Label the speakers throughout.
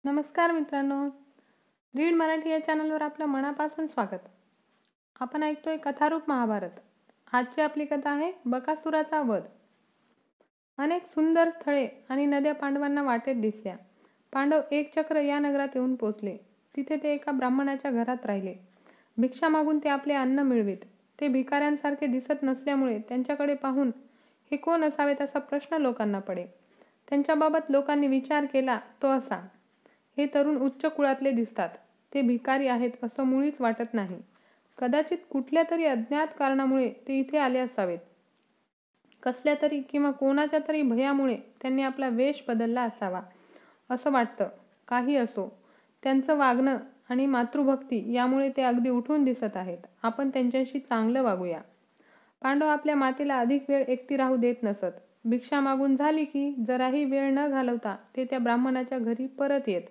Speaker 1: नमस्कार मित्रांनो, रीड मराठी या चॅनलवर आपलं मनापासून स्वागत. आपण ऐकतोय कथारूप महाभारत. आजची आपली कथा आहे बकासुराचा वध. अनेक सुंदर स्थळे आणि नद्या पांडवांना वाटेत दिसल्या. पांडव एक चक्र या नगरात येऊन पोचले. तिथे ते एका ब्राह्मणाच्या घरात राहिले. भिक्षा मागून ते आपले अन्न मिळवीत. ते भिकाऱ्यांसारखे दिसत नसल्यामुळे त्यांच्याकडे पाहून हे कोण असावेत असा प्रश्न लोकांना पडे. त्यांच्याबाबत लोकांनी विचार केला तो असा: हे तरुण उच्च कुळातले दिसतात. ते भिकारी आहेत असं मुळीच वाटत नाही. कदाचित कुठल्या तरी अज्ञात कारणामुळे ते इथे आले असावेत. कसल्या तरी किंवा कोणाच्या तरी भयामुळे त्यांनी आपला वेश बदलला असावा असं वाटतं. काही असो, त्यांचं वागणं आणि मातृभक्ती यामुळे ते अगदी उठून दिसत आहेत. आपण त्यांच्याशी चांगलं वागूया. पांडव आपल्या मातेला अधिक वेळ एकटी राहू देत नसत. भिक्षा मागून झाली की जराही वेळ न घालवता ते त्या ब्राह्मणाच्या घरी परत येत.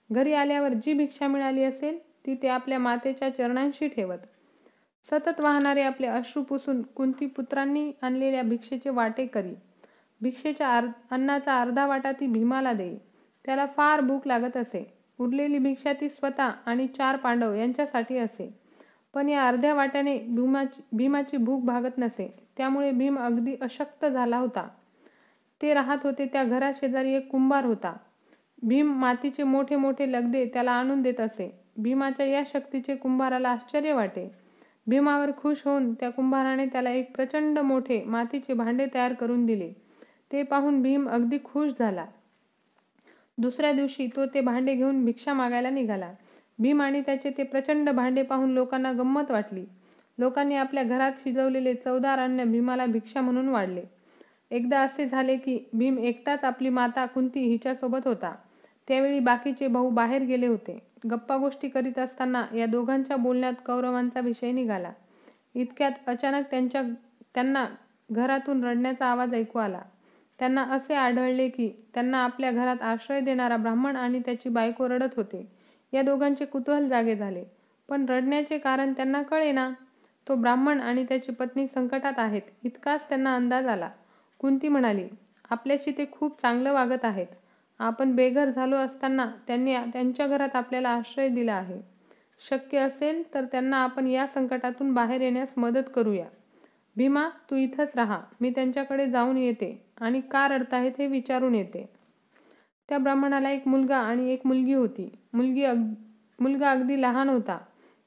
Speaker 1: घरी आल्यावर जी भिक्षा मिळाली असेल ती ते आपल्या मातेच्या चरणांशी ठेवत. सतत वाहणारे आपले अश्रू पुसून कुंती पुत्रांनी आणलेल्या भिक्षेचे वाटे करी. भिक्षेच्या अन्नाचा अर्धा वाटा ती भीमाला देई. त्याला फार भूक लागत असे. उरलेली भिक्षा ती स्वतः आणि 4 पांडव यांच्यासाठी असे. पण या अर्ध्या वाट्याने भीमाची भूक भागत नसे. त्यामुळे भीम अगदी अशक्त झाला होता. ते राहत होते त्या घराशेजारी एक कुंभार होता. भीम मातीचे मोठे मोठे लगदे त्याला आणून देत असे. भीमाच्या या शक्तीचे कुंभाराला आश्चर्य वाटे. भीमावर खुश होऊन त्या कुंभाराने त्याला एक प्रचंड मोठे मातीचे भांडे तयार करून दिले. ते पाहून भीम अगदी खुश झाला. दुसऱ्या दिवशी तो ते भांडे घेऊन भिक्षा मागायला निघाला. भीम आणि त्याचे ते प्रचंड भांडे पाहून लोकांना गंमत वाटली. लोकांनी आपल्या घरात शिजवलेले चवदार अन्न भीमाला भिक्षा म्हणून वाढले. एकदा असे झाले की भीम एकटाच आपली माता कुंती हिच्यासोबत होता. त्यावेळी बाकीचे भाऊ बाहेर गेले होते. गप्पा गोष्टी करीत असताना या दोघांच्या बोलण्यात कौरवांचा विषय निघाला. इतक्यात अचानक त्यांना घरातून रडण्याचा आवाज ऐकू आला. त्यांना असे आढळले की त्यांना आपल्या घरात आश्रय देणारा ब्राह्मण आणि त्याची बायको रडत होते. या दोघांचे कुतूहल जागे झाले. पण रडण्याचे कारण त्यांना कळेना. तो ब्राह्मण आणि त्याची पत्नी संकटात आहेत इतकाच त्यांना अंदाज आला. कुंती म्हणाली, आपल्याशी ते खूप चांगलं वागत आहेत. आपण बेघर झालो असताना त्यांनी त्यांच्या घरात आपल्याला आश्रय दिला आहे. शक्य असेल तर त्यांना आपण या संकटातून बाहेर येण्यास मदत करूया. भीमा, तू इथंच राहा. मी त्यांच्याकडे जाऊन येते आणि का रडताहेत हे विचारून येते. त्या ब्राह्मणाला एक मुलगा आणि एक मुलगी होती. मुलगा अगदी लहान होता.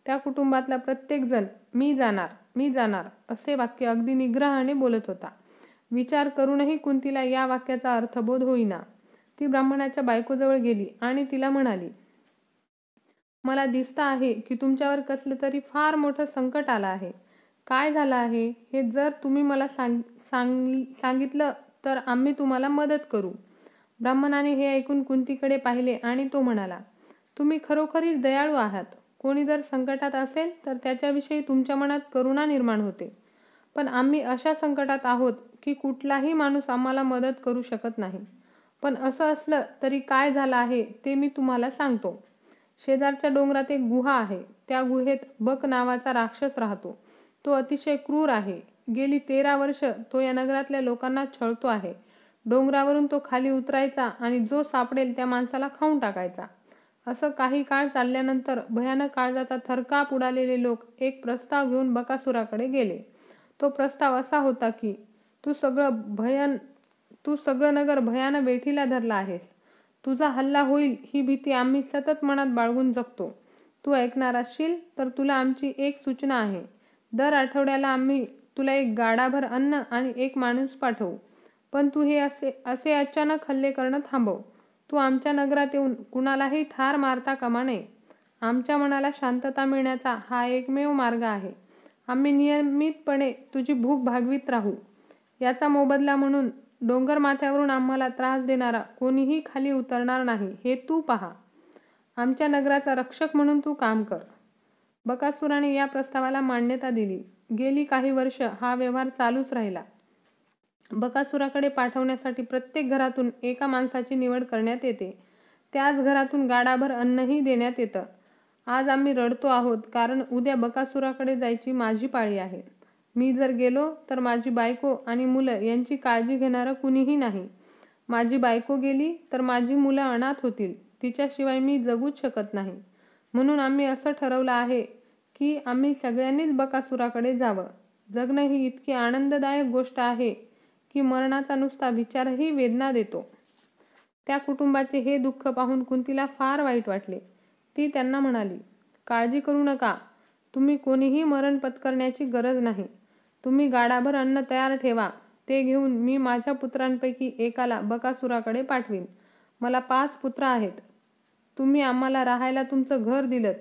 Speaker 1: त्या कुटुंबातला प्रत्येक जण मी जाणार, मी जाणार असे वाक्य अगदी निग्रहाने बोलत होता. विचार करूनही कुंतीला या वाक्याचा अर्थबोध होईना. ती ब्राह्मणाच्या बायकोजवळ गेली आणि तिला म्हणाली, मला दिसतं आहे की तुमच्यावर कसलं तरी फार मोठं संकट आलं आहे. काय झालं आहे हे जर तुम्ही मला सांगितलं तर आम्ही तुम्हाला मदत करू. ब्राह्मणाने हे ऐकून कुंतीकडे पाहिले आणि तो म्हणाला, तुम्ही खरोखरीच दयाळू आहात. कोणी जर संकटात असेल तर त्याच्याविषयी तुमच्या मनात करुणा निर्माण होते. पण आम्ही अशा संकटात आहोत की कुठलाही माणूस आम्हाला मदत करू शकत नाही. पण असं असलं तरी काय झालं आहे ते मी तुम्हाला सांगतो. शेजारच्या डोंगरात एक गुहा आहे. त्या गुहेत बक नावाचा राक्षस राहतो. तो अतिशय क्रूर आहे. गेली 13 वर्ष तो या नगरातल्या लोकांना छळतो आहे. डोंगरावरून तो खाली उतरायचा आणि जो सापडेल त्या माणसाला खाऊन टाकायचा. असं काही काळ चालल्यानंतर भयानक काळजाचा थरकाप उडालेले लोक एक प्रस्ताव घेऊन बकासुराकडे गेले. तो प्रस्ताव असा होता की तू सगळं नगर भयानं वेठीला धरला आहेस. तुझा हल्ला होईल ही भीती आम्ही सतत मनात बाळगून जगतो. तू ऐकणार असशील तर तुला आमची एक सूचना आहे. दर आठवड्याला आम्ही तुला एक गाडाभर अन्न आणि एक माणूस पाठवू. पण तू हे असे अचानक हल्ले करणं थांबव. तू आमच्या नगरात येऊन कुणालाही ठार मारता कामा नये. आमच्या मनाला शांतता मिळण्याचा हा एकमेव मार्ग आहे. आम्ही नियमितपणे तुझी भूक भागवीत राहू. याचा मोबदला म्हणून डोंगर माथ्यावरून आम्हाला त्रास देणारा कोणीही खाली उतरणार नाही हे तू पहा. आमच्या नगराचा रक्षक म्हणून तू काम कर. बकासुराने या प्रस्तावाला मान्यता दिली. गेली काही वर्ष हा व्यवहार चालूच राहिला. बकासुराकडे पाठवण्यासाठी प्रत्येक घरातून एका माणसाची निवड करण्यात येते. त्याच घरातून गाडाभर अन्नही देण्यात येतं. आज आम्ही रडतो आहोत कारण उद्या बकासुराकडे जायची माझी पाळी आहे. मी जर गेलो तर माझी बायको आणि मुलं यांची काळजी घेणारं कुणीही नाही. माझी बायको गेली तर माझी मुलं अनाथ होतील. तिच्याशिवाय मी जगूच शकत नाही. म्हणून आम्ही असं ठरवलं आहे की आम्ही सगळ्यांनीच बकासुराकडे जावं. जगणं ही इतकी आनंददायक गोष्ट आहे की मरणाचा नुसता विचारही वेदना देतो. त्या कुटुंबाचे हे दुःख पाहून कुंतीला फार वाईट वाटले. ती त्यांना म्हणाली, काळजी करू नका. तुम्ही कोणीही मरण पत्करण्याची गरज नाही. तुम्ही गाडाभर अन्न तयार ठेवा. ते घेऊन मी माझ्या पुत्रांपैकी एकाला बकासुराकडे पाठवीन. मला 5 पुत्र आहेत. तुम्ही आम्हाला राहायला तुमचं घर दिलंत.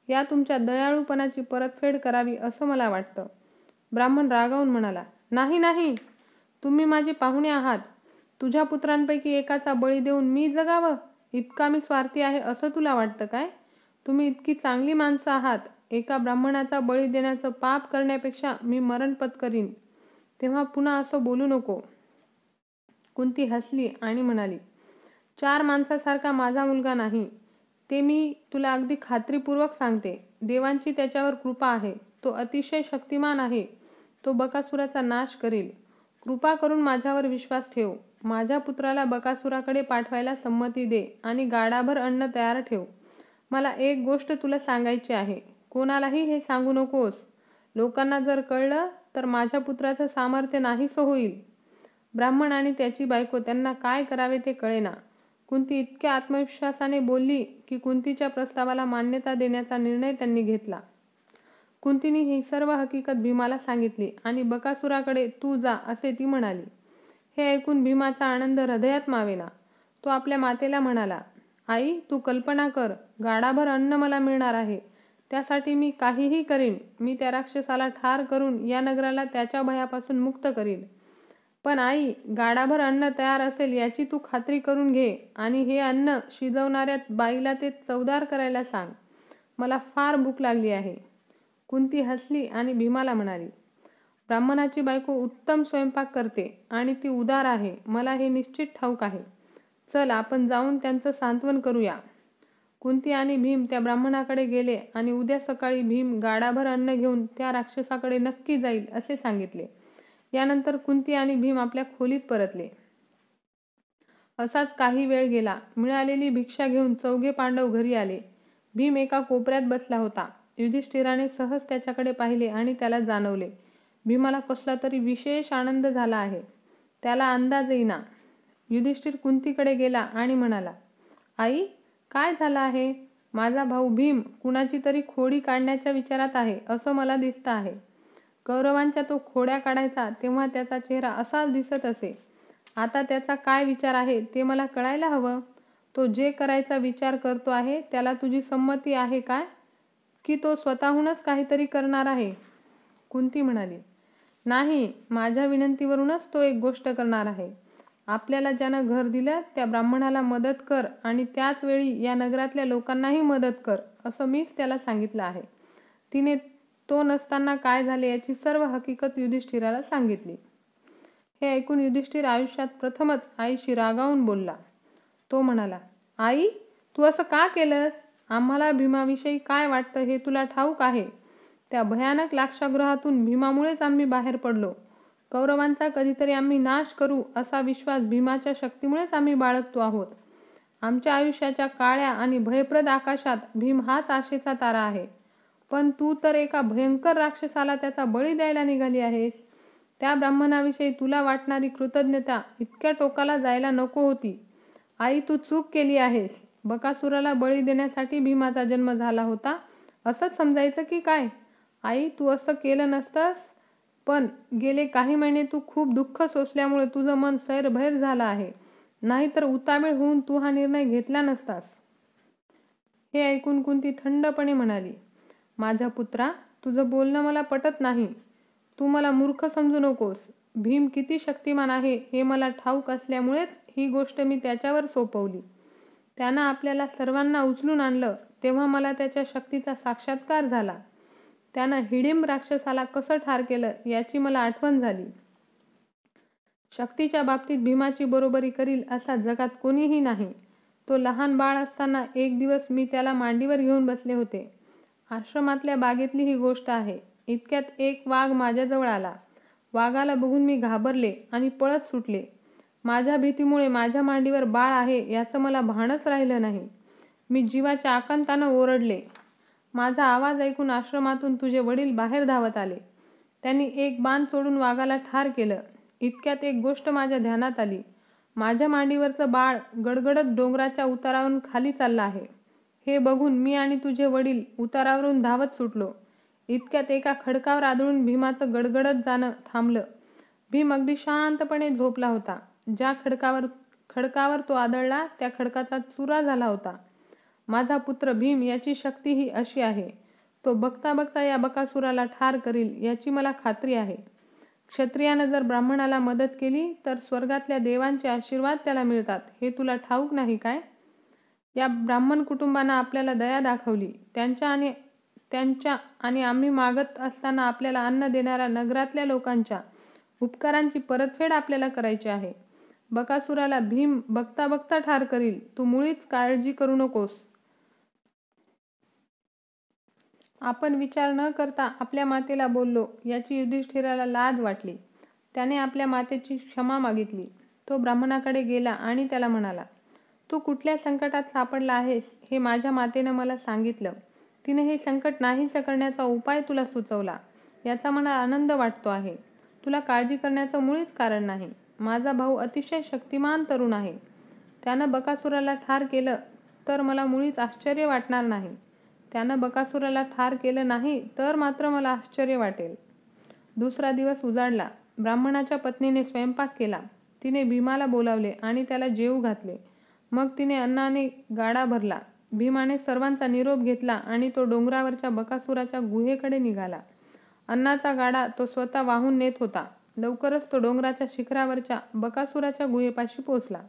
Speaker 1: या तुमच्या दयाळूपणाची परतफेड करावी असं मला वाटतं. ब्राह्मण रागावून म्हणाला, नाही नाही, तुम्ही माझे पाहुणे आहात. तुझ्या पुत्रांपैकी एकाचा बळी देऊन मी जगावं, इतका मी स्वार्थी आहे असं तुला वाटतं काय? तुम्ही इतकी चांगली माणसं आहात. एका ब्राह्मणाचा बळी देण्याचं पाप करण्यापेक्षा मी मरण पत्करीन. तेव्हा पुन्हा असं बोलू नको. कुंती हसली आणि म्हणाली, 4 माणसासारखा माझा मुलगा नाही. ते मी तुला अगदी खात्रीपूर्वक सांगते. देवांची त्याच्यावर कृपा आहे. तो अतिशय शक्तिमान आहे. तो बकासुराचा नाश करेल. कृपा करून माझ्यावर विश्वास ठेव. माझ्या पुत्राला बकासुराकडे पाठवायला संमती दे आणि गाडाभर अन्न तयार ठेव. मला एक गोष्ट तुला सांगायची आहे. कोणालाही हे सांगू नकोस. लोकांना जर कळलं तर माझ्या पुत्राचं सामर्थ्य नाहीसं होईल. ब्राह्मण आणि त्याची बायको त्यांना काय करावे ते कळेना. कुंती इतक्या आत्मविश्वासाने बोलली की कुंतीच्या प्रस्तावाला मान्यता देण्याचा निर्णय त्यांनी घेतला. कुंतीने ही सर्व हकीकत भीमाला सांगितली आणि बकासुराकडे तू जा असे ती म्हणाली. हे ऐकून भीमाचा आनंद हृदयात मावेना. तो आपल्या मातेला म्हणाला, आई, तू कल्पना कर. गाडाभर अन्न मला मिळणार आहे. त्यासाठी मी काहीही करीन. मी त्या राक्षसाला ठार करून या नगराला त्याच्या भयापासून मुक्त करीन. पण आई, गाडाभर अन्न तयार असेल याची तू खात्री करून घे आणि हे अन्न शिजवणाऱ्या बाईला ते चवदार करायला सांग. मला फार भूक लागली आहे. कुंती हसली आणि भीमाला म्हणाली, ब्राह्मणाची बायको उत्तम स्वयंपाक करते आणि ती उदार आहे. मला हे निश्चित ठाऊक आहे. चल, आपण जाऊन त्यांचं सांत्वन करूया. कुंती आणि भीम त्या ब्राह्मणाकडे गेले आणि उद्या सकाळी भीम गाडाभर अन्न घेऊन त्या राक्षसाकडे नक्की जाईल असे सांगितले. यानंतर कुंती आणि भीम आपल्या खोलीत परतले. असाच काही वेळ गेला. मिळालेली भिक्षा घेऊन चौघे पांडव घरी आले. भीम एका कोपऱ्यात बसला होता. युधिष्ठिराने सहज त्याच्याकडे पाहिले आणि त्याला जाणवले, भीमाला कसला तरी विशेष आनंद झाला आहे. त्याला अंदाज येईना. युधिष्ठिर कुंतीकडे गेला आणि म्हणाला, आई, काय झालं आहे? माझा भाऊ भीम कुणाची तरी खोडी काढण्याच्या विचारात आहे असं मला दिसतं आहे. कौरवांच्या तो खोड्या काढायचा तेव्हा त्याचा चेहरा असाच दिसत असे. आता त्याचा काय विचार आहे ते मला कळायला हवं. तो जे करायचा विचार करतो आहे त्याला तुझी संमती आहे काय, की तो स्वतःहूनच काहीतरी करणार आहे? कुंती म्हणाली, नाही, माझ्या विनंतीवरूनच तो एक गोष्ट करणार आहे. आपल्याला ज्यानं घर दिलं त्या ब्राह्मणाला मदत कर आणि त्याच वेळी या नगरातल्या लोकांनाही मदत कर असं मीच त्याला सांगितलं आहे. तिने तो नसताना काय झाले याची सर्व हकीकत युधिष्ठिराला सांगितली. हे ऐकून युधिष्ठिर आयुष्यात प्रथमच आईशी रागावून बोलला. तो म्हणाला, आई, तू असं का केलंस? आम्हाला भीमाविषयी काय वाटतं हे तुला ठाऊक आहे. त्या भयानक लाक्षागृहातून भीमामुळेच आम्ही बाहेर पडलो. कौरवांचा कधीतरी आम्ही नाश करू असा विश्वास भीमाच्या शक्तीमुळेच आम्ही बाळगतो आहोत. आमच्या आयुष्याच्या काळ्या आणि भयप्रद आकाशात भीम हाच आशेचा तारा आहे. पण तू तर एका भयंकर राक्षसाला त्याचा बळी द्यायला निघाली आहेस. त्या ब्राह्मणाविषयी तुला वाटणारी कृतज्ञता इतक्या टोकाला जायला नको होती. आई, तू चूक केली आहेस. बकासुराला बळी देण्यासाठी भीमाचा जन्म झाला होता असंच समजायचं की काय? आई, तू असं केलं नसतंस. पण गेले काही महिने तू खूप दुःख सोसल्यामुळे तुझं मन सैरभैर झालं आहे. नाहीतर उतावीळ होऊन तू हा निर्णय घेतला नसतास. हे ऐकून कुंती थंडपणे म्हणाली, माझ्या पुत्रा, तुझं बोलणं मला पटत नाही. तू मला मूर्ख समजू नकोस. भीम किती शक्तिमान आहे हे मला ठाऊक असल्यामुळेच ही गोष्ट मी त्याच्यावर सोपवली. त्यानं आपल्याला सर्वांना उचलून आणलं तेव्हा मला त्याच्या शक्तीचा साक्षात्कार झाला. त्यानं हिडिंब राक्षसाला कसं ठार केलं याची मला आठवण झाली. शक्तीच्या बाबतीत भीमाची बरोबरी करील असा जगात कोणीही नाही. तो लहान बाळ असताना एक दिवस मी त्याला मांडीवर घेऊन बसले होते. आश्रमातल्या बागेतली ही गोष्ट आहे. इतक्यात एक वाघ माझ्याजवळ आला. वाघाला बघून मी घाबरले आणि पळत सुटले. माझ्या भीतीमुळे माझ्या मांडीवर बाळ आहे याचं मला भानच राहिलं नाही. मी जीवाच्या आकांतानं ओरडले. माझा आवाज ऐकून आश्रमातून तुझे वडील बाहेर धावत आले. त्यांनी एक बाण सोडून वाघाला ठार केलं. इतक्यात एक गोष्ट माझ्या ध्यानात आली. माझ्या मांडीवरचं बाळ गडगडत डोंगराच्या उतारावरून खाली चाललं आहे. हे बघून मी आणि तुझे वडील उतारावरून धावत सुटलो. इतक्यात एका खडकावर आदळून भीमाचं गडगडत जाणं थांबलं. भीम अगदी शांतपणे झोपला होता. ज्या खडकावर तो आदळला त्या खडकाचा चुरा झाला होता. माझा पुत्र भीम याची शक्ती ही अशी आहे. तो बघता बघता या बकासुराला ठार करील याची मला खात्री आहे. क्षत्रियानं जर ब्राह्मणाला मदत केली तर स्वर्गातल्या देवांचे आशीर्वाद त्याला मिळतात, हे तुला ठाऊक नाही काय? या ब्राह्मण कुटुंबानं आपल्याला दया दाखवली. त्यांच्या आणि आम्ही मागत असताना आपल्याला अन्न देणाऱ्या नगरातल्या लोकांच्या उपकारांची परतफेड आपल्याला करायची आहे. बकासुराला भीम बघता बघता ठार करील. तू मुळीच काळजी करू नकोस. आपण विचार न करता आपल्या मातेला बोललो याची युधिष्ठिराला लाज वाटली. त्याने आपल्या मातेची क्षमा मागितली. तो ब्राह्मणाकडे गेला आणि त्याला म्हणाला, तू कुठल्या संकटात सापडला आहेस हे माझ्या मातेनं मला सांगितलं. तिने हे संकट नाहीसं करण्याचा उपाय तुला सुचवला. याचा मला आनंद वाटतो आहे. तुला काळजी करण्याचं मुळीच कारण नाही. माझा भाऊ अतिशय शक्तिमान तरुण आहे. त्यानं बकासुराला ठार केलं तर मला मुळीच आश्चर्य वाटणार नाही. त्यानं बकासुराला ठार केलं नाही तर मात्र मला आश्चर्य वाटेल. दुसरा दिवस उजाडला. ब्राह्मणाच्या पत्नीने स्वयंपाक केला. तिने भीमाला बोलावले आणि त्याला जेवू घातले. मग तिने अन्नाने गाडा भरला. भीमाने सर्वांचा निरोप घेतला आणि तो डोंगरावरच्या बकासुराच्या गुहेकडे निघाला. अन्नाचा गाडा तो स्वतः वाहून नेत होता. लवकरच तो डोंगराच्या शिखरावरच्या बकासुराच्या गुहेपाशी पोचला.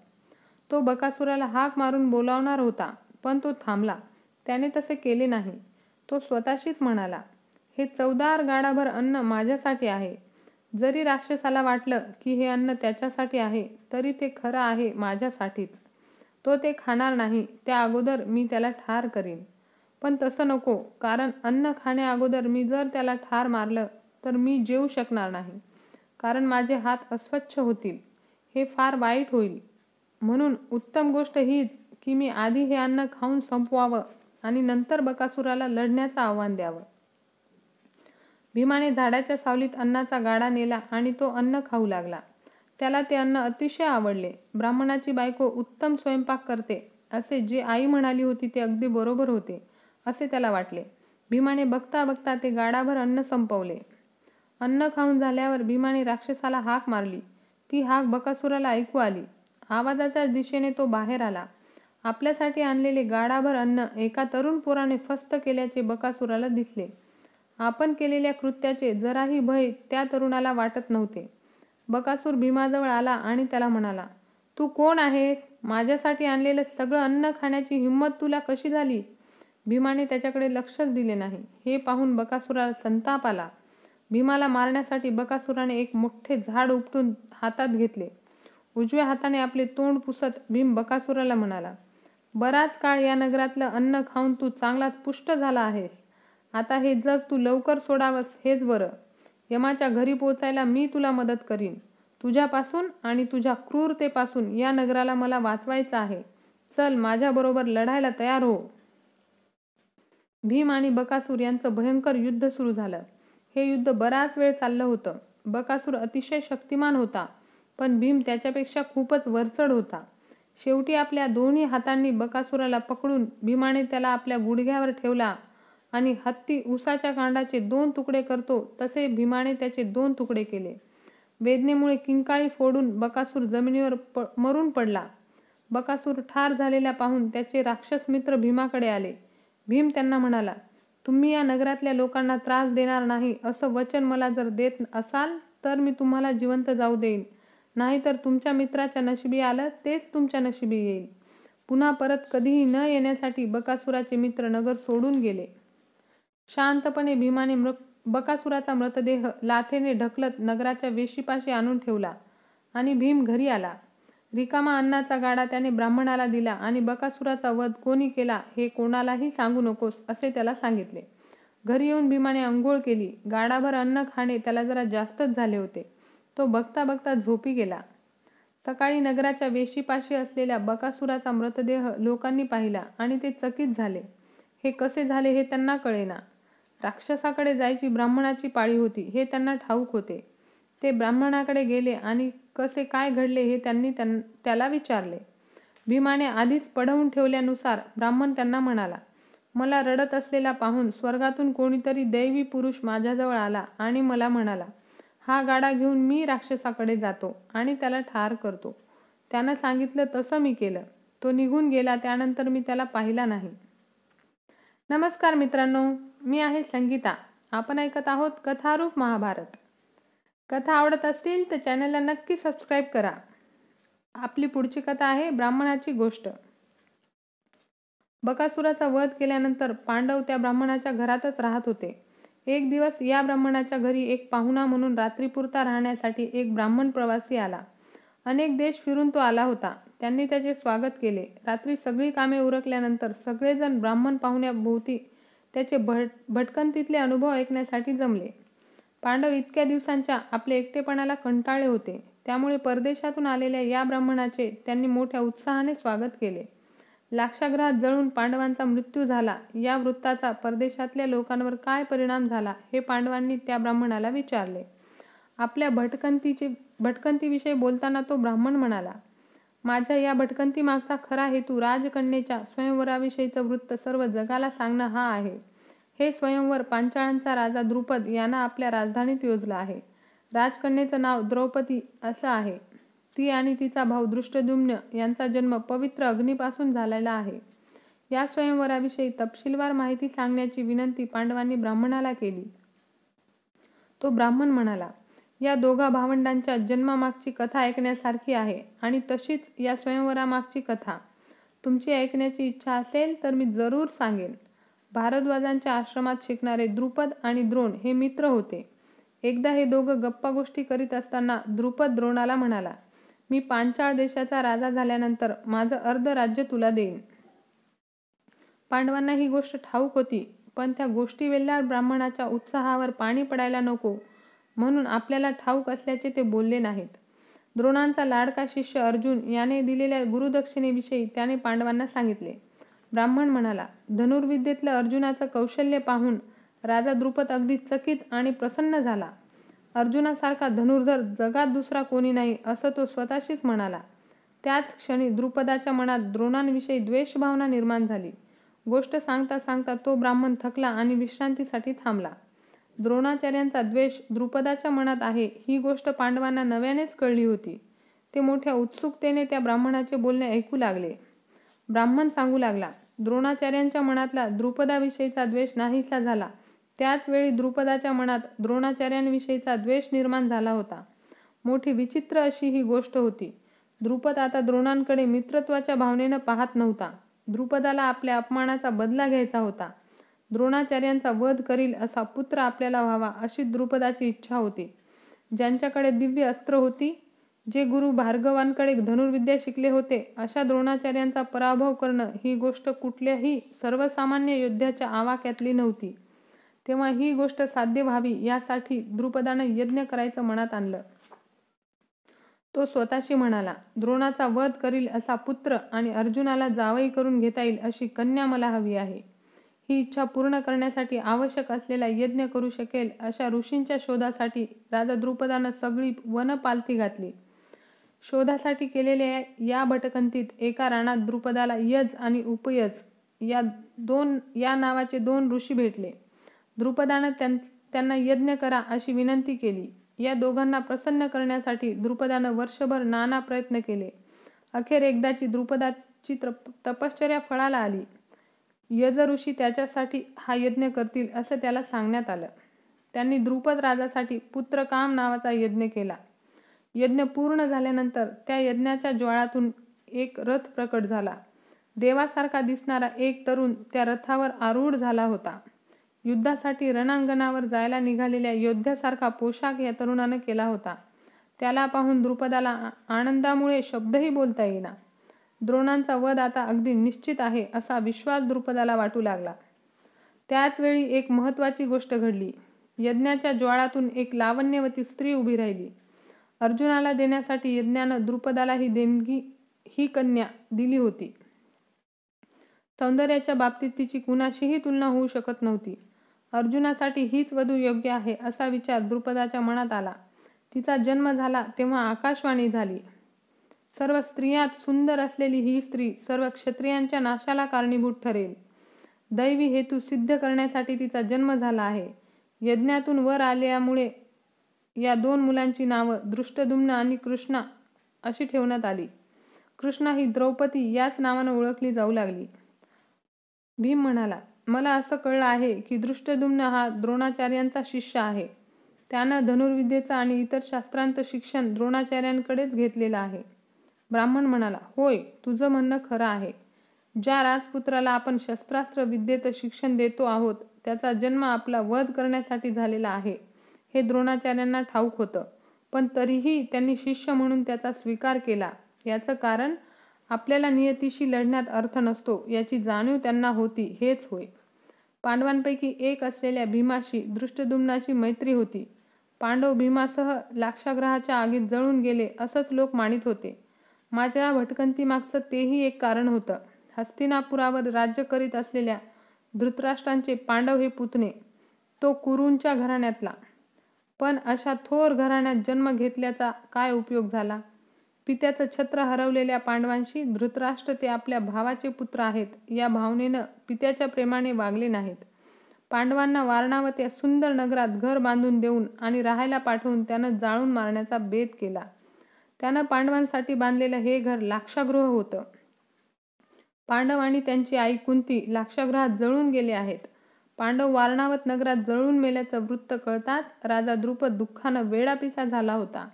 Speaker 1: तो बकासुराला हाक मारून बोलावणार होता, पण तो थांबला. त्याने तसे केले नाही. तो स्वतःशीच म्हणाला, हे चवदार गाडाभर अन्न माझ्यासाठी आहे. जरी राक्षसाला वाटलं की हे अन्न त्याच्यासाठी आहे तरी ते खरं आहे माझ्यासाठीच. तो ते खाणार नाही. त्या अगोदर मी त्याला ठार करीन. पण तसं नको, कारण अन्न खाण्या अगोदर मी जर त्याला ठार मारलं तर मी जेवू शकणार नाही, कारण माझे हात अस्वच्छ होतील. हे फार वाईट होईल. म्हणून उत्तम गोष्ट हीच की मी आधी हे अन्न खाऊन संपवावं आणि नंतर बकासुराला लढण्याचं आव्हान द्यावं. भीमाने झाडाच्या सावलीत अन्नाचा गाडा नेला आणि तो अन्न खाऊ लागला. त्याला ते अन्न अतिशय आवडले. ब्राह्मणाची बायको उत्तम स्वयंपाक करते असे जे आई म्हणाली होती ते अगदी बरोबर होते असे त्याला वाटले. भीमाने बघता बघता ते गाडाभर अन्न संपवले. अन्न खाऊन झाल्यावर भीमाने राक्षसाला हाक मारली. ती हाक बकासुराला ऐकू आली. आवाजाच्या दिशेने तो बाहेर आला. आपल्यासाठी आणलेले गाडाभर अन्न एका तरुण पोराने फस्त केल्याचे बकासुराला दिसले. आपण केलेल्या कृत्याचे जराही भय त्या तरुणाला वाटत नव्हते. बकासूर भीमाजवळ आला आणि त्याला म्हणाला, तू कोण आहेस? माझ्यासाठी आणलेलं सगळं अन्न खाण्याची हिंमत तुला कशी झाली? भीमाने त्याच्याकडे लक्षच दिले नाही. हे पाहून बकासुराला संताप आला. भीमाला मारण्यासाठी बकासुराने एक मोठे झाड उपटून हातात घेतले. उजव्या हाताने आपले तोंड पुसत भीम बकासुराला म्हणाला, बराच काळ या नगरातलं अन्न खाऊन तू चांगलाच पुष्ट झाला आहेस. आता हे जग तू लवकर सोडावंस हेच बरं. यमाच्या घरी पोचायला मी तुला मदत करीन. तुझ्यापासून आणि तुझ्या क्रूरतेपासून या नगराला मला वाचवायचं आहे. चल, माझ्याबरोबर लढायला तयार हो. भीम आणि बकासूर यांचं भयंकर युद्ध सुरू झालं. हे युद्ध बराच वेळ चाललं होतं. बकासूर अतिशय शक्तिमान होता, पण भीम त्याच्यापेक्षा खूपच वरचढ होता. शेवटी आपल्या दोन्ही हातांनी बकासुराला पकडून भीमाने त्याला आपल्या गुडघ्यावर ठेवला आणि हत्ती उसाच्या कांडाचे 2 तुकडे करतो तसे भीमाने त्याचे 2 तुकडे केले. वेदनेमुळे किंकाळी फोडून बकासूर जमिनीवर मरून पडला. बकासूर ठार झालेला पाहून त्याचे राक्षस मित्र भीमाकडे आले. भीम त्यांना म्हणाला, तुम्ही या नगरातल्या लोकांना त्रास देणार नाही असं वचन मला जर देत असाल तर मी तुम्हाला जिवंत जाऊ देईन. नाहीतर तुमच्या मित्राच्या नशिबी आलं तेच तुमच्या नशिबी येईल. पुन्हा परत कधीही न येण्यासाठी बकासुराचे मित्र नगर सोडून गेले. शांतपणे भीमाने बकासुराचा मृतदेह लाथेने ढकलत नगराच्या वेशीपाशी आणून ठेवला आणि भीम घरी आला. रिकामा अन्नाचा गाडा त्याने ब्राह्मणाला दिला आणि बकासुराचा वध कोणी केला हे कोणालाही सांगू नकोस असे त्याला सांगितले. घरी येऊन भीमाने अंघोळ केली. गाडाभर अन्न खाणे त्याला जरा जास्तच झाले होते. तो बघता बघता झोपी गेला. सकाळी नगराच्या वेशीपाशी असलेल्या बकासुराचा मृतदेह लोकांनी पाहिला आणि ते चकित झाले. हे कसे झाले हे त्यांना कळेना. राक्षसाकडे जायची ब्राह्मणाची पाळी होती हे त्यांना ठाऊक होते. ते ब्राह्मणाकडे गेले आणि कसे काय घडले हे त्यांनी त्याला विचारले. भीमाने आधीच पढवून ठेवल्यानुसार ब्राह्मण त्यांना म्हणाला, मला रडत असलेला पाहून स्वर्गातून कोणीतरी दैवी पुरुष माझ्याजवळ आला आणि मला म्हणाला, हा गाडा घेऊन मी राक्षसाकडे जातो आणि त्याला ठार करतो. त्यानं सांगितलं तसं मी केलं. तो निघून गेला. त्यानंतर मी त्याला पाहिला नाही. नमस्कार मित्रांनो, मी आहे संगीता. आपण ऐकत आहोत कथारूप महाभारत. कथा आवडत असतील तर चॅनलला नक्की सबस्क्राईब करा. आपली पुढची कथा आहे ब्राह्मणाची गोष्ट. बकासुराचा वध केल्यानंतर पांडव त्या ब्राह्मणाच्या घरातच राहत होते. एक दिवस या ब्राह्मणाच्या घरी एक पाहुणा म्हणून रात्रीपुरता राहण्यासाठी एक ब्राह्मण प्रवासी आला. अनेक देश फिरून तो आला होता. त्यांनी त्याचे स्वागत केले. रात्री सगळी कामे उरकल्यानंतर सगळेजण ब्राह्मण पाहुण्याभोवती त्याचे भटकंतीतले अनुभव ऐकण्यासाठी जमले. पांडव इतक्या दिवसांच्या आपल्या एकटेपणाला कंटाळले होते. त्यामुळे परदेशातून आलेल्या या ब्राह्मणाचे त्यांनी मोठ्या उत्साहाने स्वागत केले. लाक्षागृहात जळून पांडवांचा मृत्यू झाला या वृत्ताचा परदेशातल्या लोकांवर काय परिणाम झाला हे पांडवांनी त्या ब्राह्मणाला विचारले. आपल्या भटकंतीविषयी बोलताना तो ब्राह्मण म्हणाला, माझ्या या भटकंती मागचा खरा हेतू राजकन्येच्या स्वयंवराविषयीचं वृत्त सर्व जगाला सांगणं हा आहे. हे स्वयंवर पांचाळांचा राजा द्रुपद यानं आपल्या राजधानीत योजलं आहे. राजकन्येचं नाव द्रौपदी असं आहे. ती आणि तिचा भाऊ दृष्टद्युम्न यांचा जन्म पवित्र अग्नीपासून झालेला आहे. या स्वयंवराविषयी तपशीलवार माहिती सांगण्याची विनंती पांडवांनी ब्राह्मणाला केली. तो ब्राह्मण म्हणाला, या दोघा भावंडांच्या जन्मामागची कथा ऐकण्यासारखी आहे आणि तशीच या स्वयंवरामागची कथा. तुमची ऐकण्याची इच्छा असेल तर मी जरूर सांगेन. भारद्वाजांच्या आश्रमात शिकणारे द्रुपद आणि द्रोण हे मित्र होते. एकदा हे दोघं गप्पा गोष्टी करीत असताना द्रुपद द्रोणाला म्हणाला, मी पांचाळ देशाचा राजा झाल्यानंतर माझं अर्ध राज्य तुला देईन. पांडवांना ही गोष्ट ठाऊक होती, पण त्या गोष्टीवेल्यावर ब्राह्मणाच्या उत्साहावर पाणी पडायला नको म्हणून आपल्याला ठाऊक असल्याचे ते बोलले नाहीत. द्रोणांचा लाडका शिष्य अर्जुन याने दिलेल्या गुरुदक्षिणेविषयी त्याने पांडवांना सांगितले. ब्राह्मण म्हणाला, धनुर्विद्येतलं अर्जुनाचं कौशल्य पाहून राजा द्रुपद अगदी चकित आणि प्रसन्न झाला. अर्जुनासारखा धनुर्धर जगात दुसरा कोणी नाही असं तो स्वतःशीच म्हणाला. त्याच क्षणी द्रुपदाच्या मनात द्रोणांविषयी द्वेषभावना निर्माण झाली. गोष्ट सांगता सांगता तो ब्राह्मण थकला आणि विश्रांतीसाठी थांबला. द्रोणाचार्यांचा द्वेष द्रुपदाच्या मनात आहे ही गोष्ट पांडवांना नव्यानेच कळली होती. ते मोठ्या उत्सुकतेने त्या ब्राह्मणाचे बोलणे ऐकू लागले. ब्राह्मण सांगू लागला, द्रोणाचार्यांच्या मनातला द्रुपदाविषयीचा द्वेष नाहीसा झाला. त्याच वेळी द्रुपदाच्या मनात द्रोणाचार्यांविषयीचा द्वेष निर्माण झाला होता. मोठी विचित्र अशी ही गोष्ट होती. द्रुपद आता द्रोणांकडे मित्रत्वाच्या भावनेनं पाहत नव्हता. द्रुपदाला आपल्या अपमानाचा बदला घ्यायचा होता. द्रोणाचार्यांचा वध करील असा पुत्र आपल्याला व्हावा अशी द्रुपदाची इच्छा होती. ज्यांच्याकडे दिव्य अस्त्र होती, जे गुरु भार्गवांकडे धनुर्विद्या शिकले होते, अशा द्रोणाचार्यांचा पराभव करणं ही गोष्ट कुठल्याही सर्वसामान्य योद्ध्याच्या आवाक्यातली नव्हती. तेव्हा ही गोष्ट साध्य व्हावी यासाठी द्रुपदानं यज्ञ करायचं मनात आणलं. तो स्वतःशी म्हणाला, द्रोणाचा वध करील असा पुत्र आणि अर्जुनाला जावई करून घेता येईल अशी कन्या मला हवी आहे. ही इच्छा पूर्ण करण्यासाठी आवश्यक असलेला यज्ञ करू शकेल अशा ऋषींच्या शोधासाठी राजा द्रुपदानं सगळी वन पालथी घातली. शोधासाठी केलेल्या या भटकंतीत एका रानात द्रुपदाला यज आणि उपयज या नावाचे 2 ऋषी भेटले. द्रुपदानं त्यांना यज्ञ करा अशी विनंती केली. या दोघांना प्रसन्न करण्यासाठी द्रुपदानं वर्षभर नाना प्रयत्न केले. अखेर एकदाची द्रुपदाची तपश्चर्या फळाला आली. यज ऋषी त्याच्यासाठी हा यज्ञ करतील असं त्याला सांगण्यात आलं. त्यांनी द्रुपद राजासाठी पुत्रकाम नावाचा यज्ञ केला. यज्ञ पूर्ण झाल्यानंतर त्या यज्ञाच्या ज्वाळातून एक रथ प्रकट झाला. देवासारखा दिसणारा एक तरुण त्या रथावर आरूढ झाला होता. युद्धासाठी रणांगणावर जायला निघालेल्या योद्ध्यासारखा पोशाख या तरुणानं केला होता. त्याला पाहून द्रुपदाला आनंदामुळे शब्दही बोलता येईना. द्रोणांचा वध आता अगदी निश्चित आहे असा विश्वास द्रुपदाला वाटू लागला. त्याच वेळी एक महत्त्वाची गोष्ट घडली. यज्ञाच्या ज्वाळातून एक लावण्यवती स्त्री उभी राहिली. अर्जुनाला देण्यासाठी यज्ञानं द्रुपदाला ही देणगी ही कन्या दिली होती. सौंदर्याच्या बाबतीत तिची कुणाशीही तुलना होऊ शकत नव्हती. अर्जुनासाठी हीच वधू योग्य आहे असा विचार द्रुपदाच्या मनात आला. तिचा जन्म झाला तेव्हा आकाशवाणी झाली, सर्व स्त्रियांत सुंदर असलेली ही स्त्री सर्व क्षत्रियांच्या नाशाला कारणीभूत ठरेल. दैवी हेतू सिद्ध करण्यासाठी तिचा जन्म झाला आहे. यज्ञातून वर आल्यामुळे या 2 मुलांची नावं दृष्टद्युम्न आणि कृष्णा अशी ठेवण्यात आली. कृष्णा ही द्रौपदी याच नावानं ओळखली जाऊ लागली. भीम म्हणाला, मला असं कळलं आहे की दृष्टद्युम्न हा द्रोणाचार्यांचा शिष्य आहे. त्यानं धनुर्विद्येचं आणि इतर शास्त्रांचं शिक्षण द्रोणाचार्यांकडेच घेतलेलं आहे. ब्राह्मण म्हणाला, होय, तुझं म्हणणं खरं आहे. ज्या राजपुत्राला आपण शस्त्रास्त्र विद्येचं शिक्षण देतो आहोत त्याचा जन्म आपला वध करण्यासाठी झालेला आहे हे द्रोणाचार्यांना ठाऊक होतं, पण तरीही त्यांनी शिष्य म्हणून त्याचा स्वीकार केला. याचं कारण आपल्याला नियतीशी लढण्यात अर्थ नसतो याची जाणीव त्यांना होती हेच होय. पांडवांपैकी एक असलेल्या भीमाशी दृष्टद्युम्नाची मैत्री होती. पांडव भीमासह लाक्षागृहाच्या आगीत जळून गेले असंच लोक मानित होते. माझ्या भटकंतीमागचं तेही एक कारण होतं. हस्तिनापुरावर राज्य करीत असलेल्या धृतराष्ट्रांचे पांडव हे पुतणे, तो कुरूंच्या घराण्यातला. पण अशा थोर घराण्यात जन्म घेतल्याचा काय उपयोग झाला? पित्याचं छत्र हरवलेल्या पांडवांशी धृतराष्ट्र ते आपल्या भावाचे पुत्र आहेत या भावनेनं पित्याच्या प्रेमाने वागले नाहीत. पांडवांना वारणावत या सुंदर नगरात घर बांधून देऊन आणि राहायला पाठवून त्यानं जाळून मारण्याचा बेत केला. त्यानं पांडवांसाठी बांधलेलं हे घर लाक्षागृह होतं. पांडव आणि त्यांची आई कुंती लाक्षागृहात जळून गेले आहेत. पांडव वारणावत नगरात जळून मेल्याचं वृत्त कळताच राजा द्रुपद दुःखानं वेडापिसा झाला होता.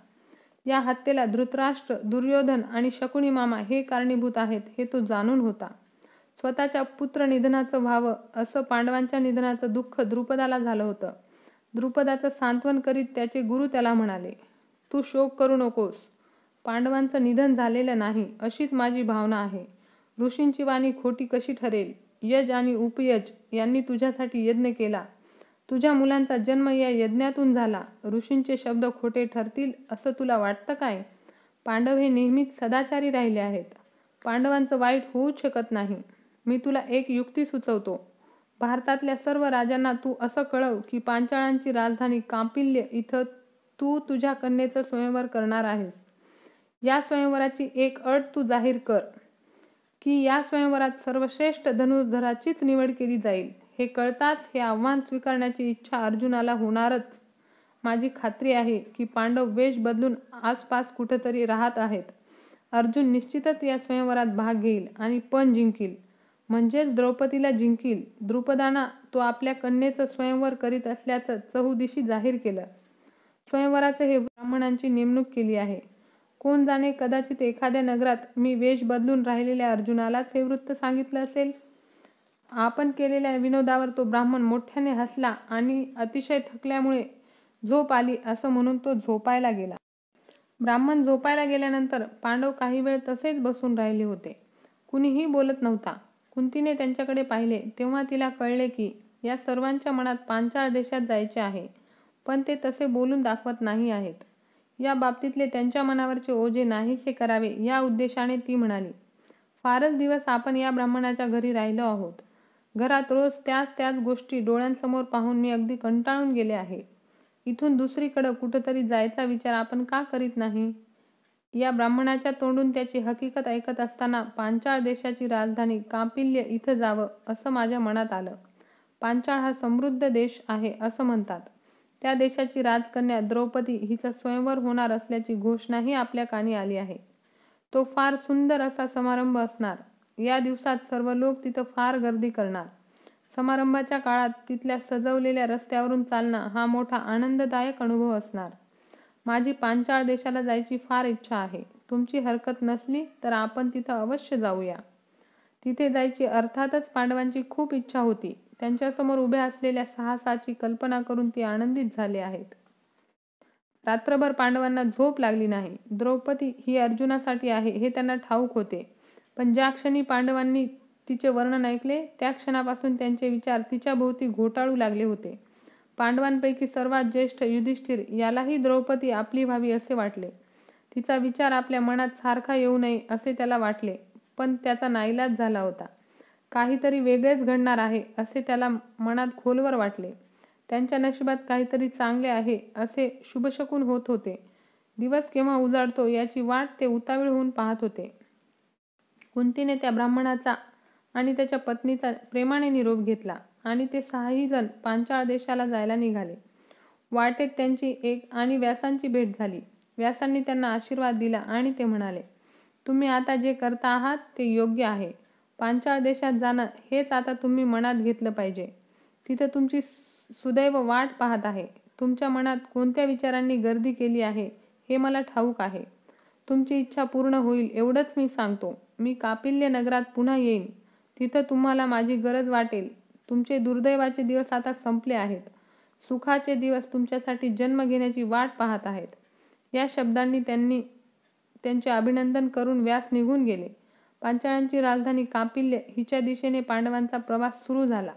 Speaker 1: या हत्येला धृतराष्ट्र, दुर्योधन आणि शकुनी मामा हे कारणीभूत आहेत हे तो जाणून होता. स्वतःच्या पुत्र निधनाचं व्हावं असं पांडवांच्या निधनाचं दुःख द्रुपदाला झालं होतं. द्रुपदाचं सांत्वन करीत त्याचे गुरु त्याला म्हणाले, तू शोक करू नकोस. पांडवांचं निधन झालेलं नाही अशीच माझी भावना आहे. ऋषींची वाणी खोटी कशी ठरेल? यज आणि उपयज यांनी तुझ्यासाठी यज्ञ केला. तुझ्या मुलांचा जन्म या यज्ञातून झाला. ऋषींचे शब्द खोटे ठरतील असं तुला वाटतं काय? पांडव हे नेहमीच सदाचारी राहिले आहेत. पांडवांचं वाईट होऊच शकत नाही. मी तुला एक युक्ती सुचवतो. भारतातल्या सर्व राजांना तू असं कळव की पांचाळांची राजधानी कांपिल्य इथं तू तुझ्या कन्येचं स्वयंवर करणार आहेस. या स्वयंवराची एक अट तू जाहीर कर की या स्वयंवरात सर्वश्रेष्ठ धनुर्धराचीच निवड केली जाईल. हे कळताच हे आव्हान स्वीकारण्याची इच्छा अर्जुनाला होणारच. माझी खात्री आहे की पांडव वेश बदलून आसपास कुठेतरी राहत आहेत. अर्जुन निश्चितच या स्वयंवरात भाग घेईल आणि पण जिंकील, म्हणजेच द्रौपदीला जिंकील. द्रुपदाना तो आपल्या कन्येचं स्वयंवर करीत असल्याचं चहूदिशी जाहीर केलं. स्वयंवराचं हे ब्राह्मणांची नेमणूक केली आहे. कोण जाणे, कदाचित एखाद्या नगरात मी वेश बदलून राहिलेल्या अर्जुनालाच हे वृत्त सांगितलं असेल. आपण केलेल्या विनोदावर तो ब्राह्मण मोठ्याने हसला आणि अतिशय थकल्यामुळे झोप आली असं म्हणून तो झोपायला गेला. ब्राह्मण झोपायला गेल्यानंतर पांडव काही वेळ तसेच बसून राहिले होते. कुणीही बोलत नव्हता. कुंतीने त्यांच्याकडे पाहिले तेव्हा तिला कळले की या सर्वांच्या मनात पांचाळ देशात जायचे आहे, पण ते तसे बोलून दाखवत नाही आहेत. या बाबतीतले त्यांच्या मनावरचे ओझे नाहीसे करावे या उद्देशाने ती म्हणाली, फारच दिवस आपण या ब्राह्मणाच्या घरी राहिलो आहोत. घरात रोज त्याच गोष्टी डोळ्यांसमोर पाहून मी अगदी कंटाळून गेले आहे. इथून दुसरीकडं कुठंतरी जायचा विचार आपण का करीत नाही? या ब्राह्मणाच्या तोंडून त्याची हकीकत ऐकत असताना पांचाळ देशाची राजधानी कांपिल्य इथं जावं असं माझ्या मनात आलं. पांचाळ हा समृद्ध देश आहे असं म्हणतात. त्या देशाची राजकन्या द्रौपदी हिचा स्वयंवर होणार असल्याची घोषणाही आपल्या कानी आली आहे. तो फार सुंदर असा समारंभ असणार. या दिवसात सर्व लोक तिथं फार गर्दी करणार. समारंभाच्या काळात तिथल्या सजवलेल्या रस्त्यावरून चालणं हा मोठा आनंददायक अनुभव असणार. माझी पांचाळ देशाला जायची फार इच्छा आहे. तुमची हरकत नसली तर आपण तिथं अवश्य जाऊया. तिथे जायची अर्थातच पांडवांची खूप इच्छा होती. त्यांच्यासमोर उभ्या असलेल्या साहसाची कल्पना करून ती आनंदित झाले आहेत. रात्रभर पांडवांना झोप लागली नाही. द्रौपदी ही अर्जुनासाठी आहे हे त्यांना ठाऊक होते, पण ज्या क्षणी पांडवांनी तिचे वर्णन ऐकले त्या क्षणापासून त्यांचे विचार तिच्या भोवती घोटाळू लागले होते. पांडवांपैकी सर्वात ज्येष्ठ युधिष्ठिर यालाही द्रौपदी आपली व्हावी असे वाटले. तिचा विचार आपल्या मनात सारखा येऊ नये असे त्याला वाटले, पण त्याचा नाईलाज झाला होता. काहीतरी वेगळेच घडणार आहे असे त्याला मनात खोलवर वाटले. त्यांच्या नशिबात काहीतरी चांगले आहे असे शुभशकून होत होते. दिवस केव्हा उजाडतो याची वाट ते उतावीळ होऊन पाहत होते. कुंतीने त्या ब्राह्मणाचा आणि त्याच्या पत्नीचा प्रेमाने निरोप घेतला आणि ते 6ही जण पांचाळ देशाला जायला निघाले. वाटेत त्यांची आणि व्यासांची भेट झाली. व्यासांनी त्यांना आशीर्वाद दिला आणि ते म्हणाले, तुम्ही आता जे करता आहात ते योग्य आहे. पांचाळ देशात जाणं हेच आता तुम्ही मनात घेतलं पाहिजे. तिथं तुमची सुदैव वाट पाहत आहे. तुमच्या मनात कोणत्या विचारांनी गर्दी केली आहे हे मला ठाऊक आहे. तुमची इच्छा पूर्ण होईल एवढंच मी सांगतो. मी कापिल्य नगरात पुन्हा येईन. तिथं तुम्हाला माझी गरज वाटेल. तुमचे दुर्दैवाचे दिवस आता संपले आहेत. सुखाचे दिवस तुमच्यासाठी जन्म घेण्याची वाट पाहत आहेत. या शब्दांनी त्यांचे अभिनंदन करून व्यास निघून गेले. पांचाळांची राजधानी कापिल्य हिच्या दिशेने पांडवांचा प्रवास सुरू झाला.